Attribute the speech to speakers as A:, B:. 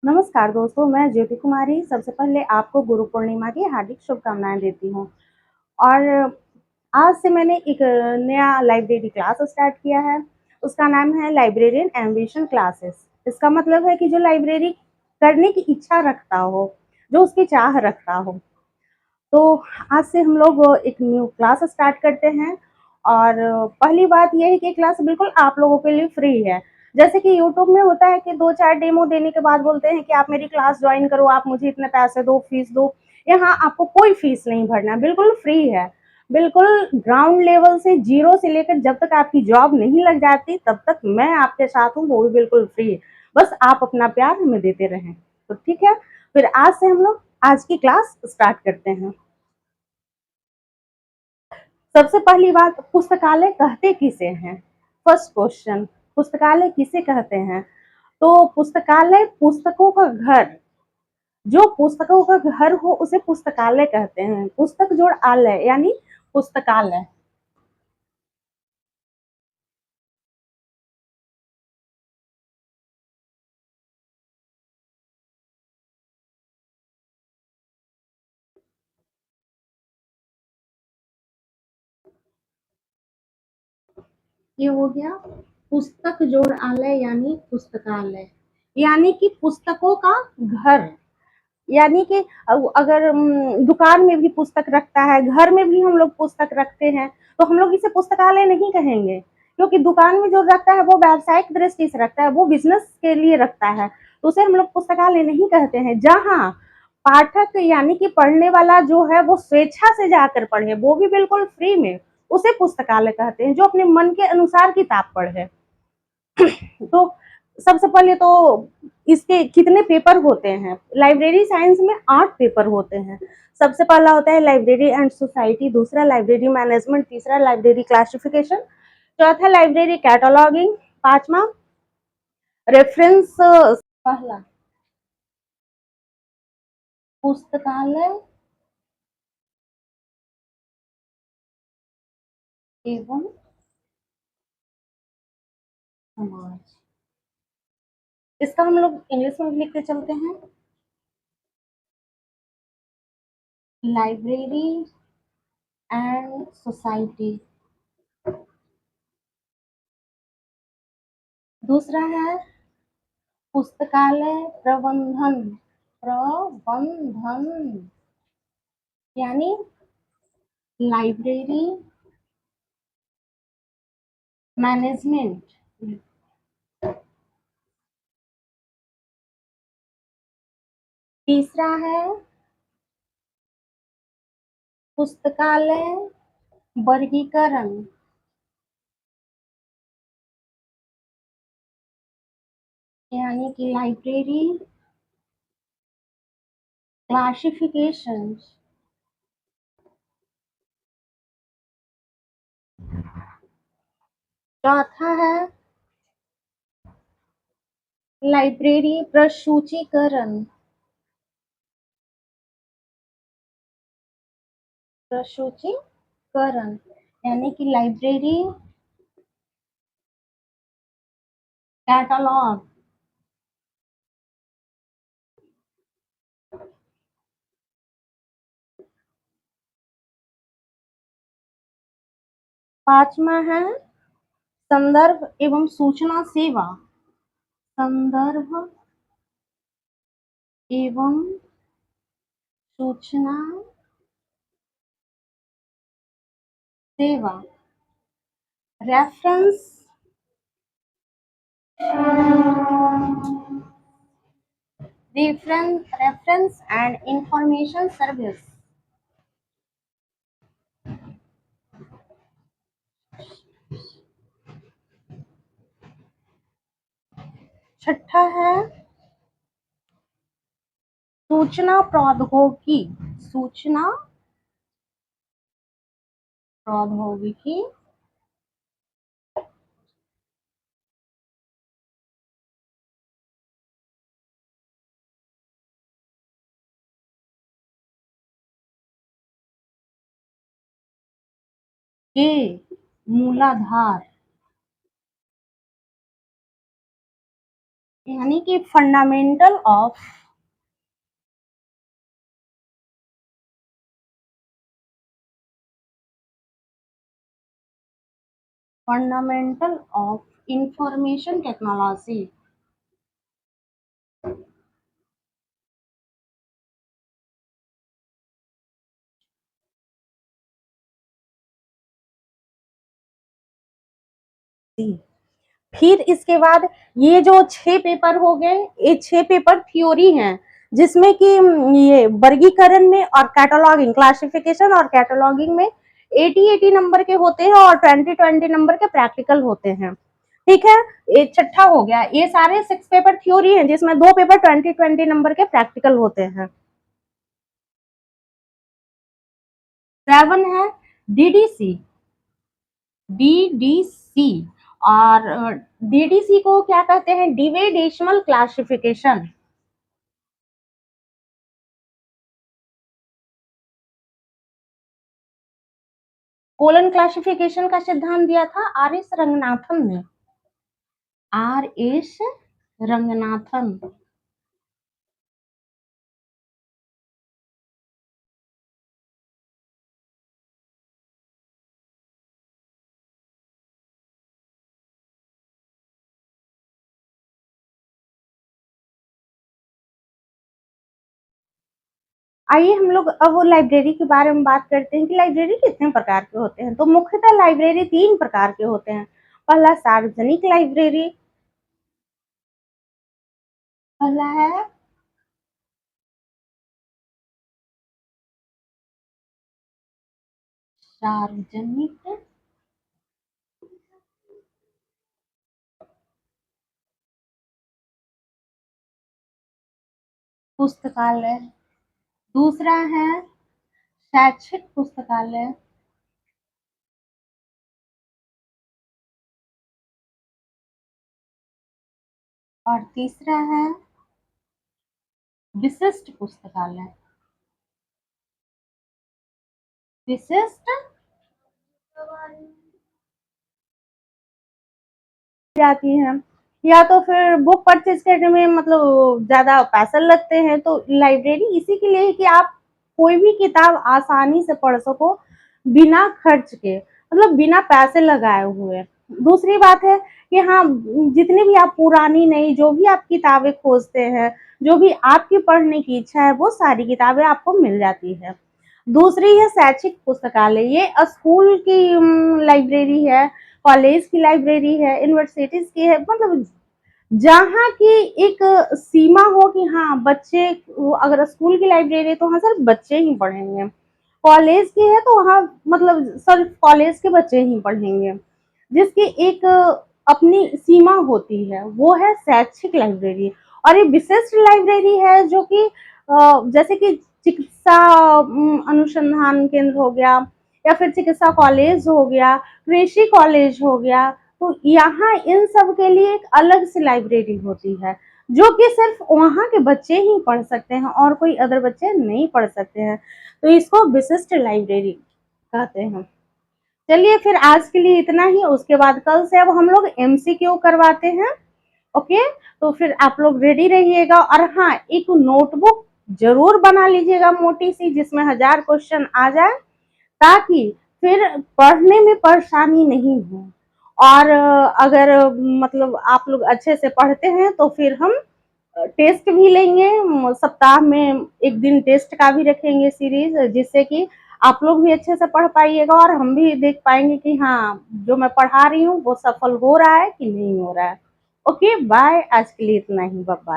A: नमस्कार दोस्तों, मैं ज्योति कुमारी सबसे पहले आपको गुरु पूर्णिमा की हार्दिक शुभकामनाएँ देती हूँ। और आज से मैंने एक नया लाइब्रेरी क्लास स्टार्ट किया है। उसका नाम है लाइब्रेरियन एम्बिशन क्लासेस। इसका मतलब है कि जो लाइब्रेरी करने की इच्छा रखता हो, जो उसकी चाह रखता हो। तो आज से हम लोग एक न्यू क्लास स्टार्ट करते हैं। और पहली बात ये है कि क्लास बिल्कुल आप लोगों के लिए फ्री है। जैसे कि यूट्यूब में होता है कि 2-4 डेमो देने के बाद बोलते हैं कि आप मेरी क्लास ज्वाइन करो, आप मुझे इतने पैसे दो, फीस दो। यहाँ आपको कोई फीस नहीं भरना है, बिल्कुल फ्री है। बिल्कुल ग्राउंड लेवल से, ज़ीरो से लेकर जब तक आपकी जॉब नहीं लग जाती, तब तक मैं आपके साथ हूँ, वो भी बिल्कुल फ्री। बस आप अपना प्यार हमें देते रहें। तो ठीक है, फिर आज से हम लोग आज की क्लास स्टार्ट करते हैं। सबसे पहली बात, पुस्तकालय कहते किसे हैं? फर्स्ट क्वेश्चन, पुस्तकालय किसे कहते हैं? तो पुस्तकालय पुस्तकों का घर, जो पुस्तकों का घर हो उसे पुस्तकालय कहते हैं। पुस्तक जोड़ आलय यानी पुस्तकालय। ये हो गया पुस्तक जोड़ आलय यानी पुस्तकालय, यानी कि पुस्तकों का घर। यानी कि अगर दुकान में भी पुस्तक रखता है, घर में भी हम लोग पुस्तक रखते हैं, तो हम लोग इसे पुस्तकालय नहीं कहेंगे। क्योंकि दुकान में जो रखता है वो व्यावसायिक दृष्टि से रखता है, वो बिजनेस के लिए रखता है, तो उसे हम लोग पुस्तकालय नहीं कहते हैं। जहाँ पाठक यानी कि पढ़ने वाला जो है वो स्वेच्छा से जाकर पढ़े, वो भी बिल्कुल फ्री में, उसे पुस्तकालय कहते हैं। जो अपने मन के अनुसार किताब पढ़े। तो सबसे पहले तो इसके कितने पेपर होते हैं? लाइब्रेरी साइंस में 8 पेपर होते हैं। सबसे पहला होता है लाइब्रेरी एंड सोसाइटी, दूसरा लाइब्रेरी मैनेजमेंट, तीसरा लाइब्रेरी क्लासिफिकेशन, चौथा लाइब्रेरी कैटलॉगिंग, पांचवा रेफरेंस। पहला पुस्तकालय एवं समाज। इसका हम लोग इंग्लिश में लिख के चलते हैं, लाइब्रेरी एंड सोसाइटी। दूसरा है पुस्तकालय प्रबंधन, प्रबंधन यानी लाइब्रेरी मैनेजमेंट। तीसरा है पुस्तकालय वर्गीकरण, यानी कि लाइब्रेरी क्लासिफिकेशन। चौथा है लाइब्रेरी प्रसूचीकरण, प्रसूचीकरण यानी कि लाइब्रेरी कैटलॉग। पांचवा है संदर्भ एवं सूचना सेवा, संदर्भ एवं सूचना सेवा, reference reference and information service. छठा है सूचना प्रौद्योगिकी, सूचना प्रौद्योगिकी के मूलाधार, यानी कि फंडामेंटल ऑफ इंफॉर्मेशन टेक्नोलॉजी। फिर इसके बाद ये जो 6 पेपर हो गए, ये 6 पेपर थ्योरी हैं, जिसमें कि ये वर्गीकरण में और कैटलॉगिंग, क्लासिफिकेशन और कैटलॉगिंग में 80-80 नंबर के होते हैं और 20-20 नंबर के प्रैक्टिकल होते हैं। ठीक है, ये छठा हो गया। ये सारे 6 पेपर थ्योरी हैं, जिसमें 2 पेपर 20-20 नंबर के प्रैक्टिकल होते हैं। 7 है डीडीसी। डीडीसी और डीडीसी को क्या कहते हैं? Dewey decimal classification. Colon classification का सिद्धांत दिया था आर एस रंगनाथन ने। R S Ranganathan. आइए हम लोग अब लाइब्रेरी के बारे में बात करते हैं कि लाइब्रेरी कितने प्रकार के होते हैं। तो मुख्यतः लाइब्रेरी 3 प्रकार के होते हैं। पहला सार्वजनिक लाइब्रेरी, पहला है सार्वजनिक पुस्तकालय, दूसरा है शैक्षिक पुस्तकालय, और तीसरा है विशिष्ट पुस्तकालय। विशिष्ट जाती है, या तो फिर बुक परचेज करने में मतलब ज्यादा पैसा लगते हैं, तो लाइब्रेरी इसी के लिए है कि आप कोई भी किताब आसानी से पढ़ सको बिना खर्च के, मतलब बिना पैसे लगाए हुए। दूसरी बात है कि हाँ, जितनी भी आप पुरानी नई जो भी आप किताबें खोजते हैं, जो भी आपकी पढ़ने की इच्छा है, वो सारी किताबें आपको मिल जाती है। दूसरी है शैक्षिक पुस्तकालय। ये स्कूल की लाइब्रेरी है, कॉलेज की लाइब्रेरी है, यूनिवर्सिटीज की है, मतलब जहाँ की एक सीमा हो कि हाँ बच्चे, अगर स्कूल की लाइब्रेरी है तो हाँ सिर्फ बच्चे ही पढ़ेंगे, कॉलेज की है तो वहाँ मतलब सिर्फ कॉलेज के बच्चे ही पढ़ेंगे, जिसकी एक अपनी सीमा होती है, वो है शैक्षिक लाइब्रेरी। और ये विशिष्ट लाइब्रेरी है जो कि जैसे कि चिकित्सा अनुसंधान केंद्र हो गया, या फिर चिकित्सा कॉलेज हो गया, कृषि कॉलेज हो गया, तो यहाँ इन सब के लिए एक अलग से लाइब्रेरी होती है, जो कि सिर्फ वहाँ के बच्चे ही पढ़ सकते हैं और कोई अदर बच्चे नहीं पढ़ सकते हैं, तो इसको विशिष्ट लाइब्रेरी कहते हैं। चलिए फिर आज के लिए इतना ही, उसके बाद कल से अब हम लोग एमसीक्यू करवाते हैं। ओके, तो फिर आप लोग रेडी रहिएगा, और हाँ एक नोटबुक जरूर बना लीजिएगा मोटी सी, जिसमें 1000 क्वेश्चन आ जाए, ताकि फिर पढ़ने में परेशानी नहीं हो। और अगर मतलब आप लोग अच्छे से पढ़ते हैं तो फिर हम टेस्ट भी लेंगे, सप्ताह में एक दिन टेस्ट का भी रखेंगे सीरीज, जिससे कि आप लोग भी अच्छे से पढ़ पाइएगा और हम भी देख पाएंगे कि हाँ जो मैं पढ़ा रही हूँ वो सफल हो रहा है कि नहीं हो रहा है। ओके बाय, आज के लिए इतना ही, बाय।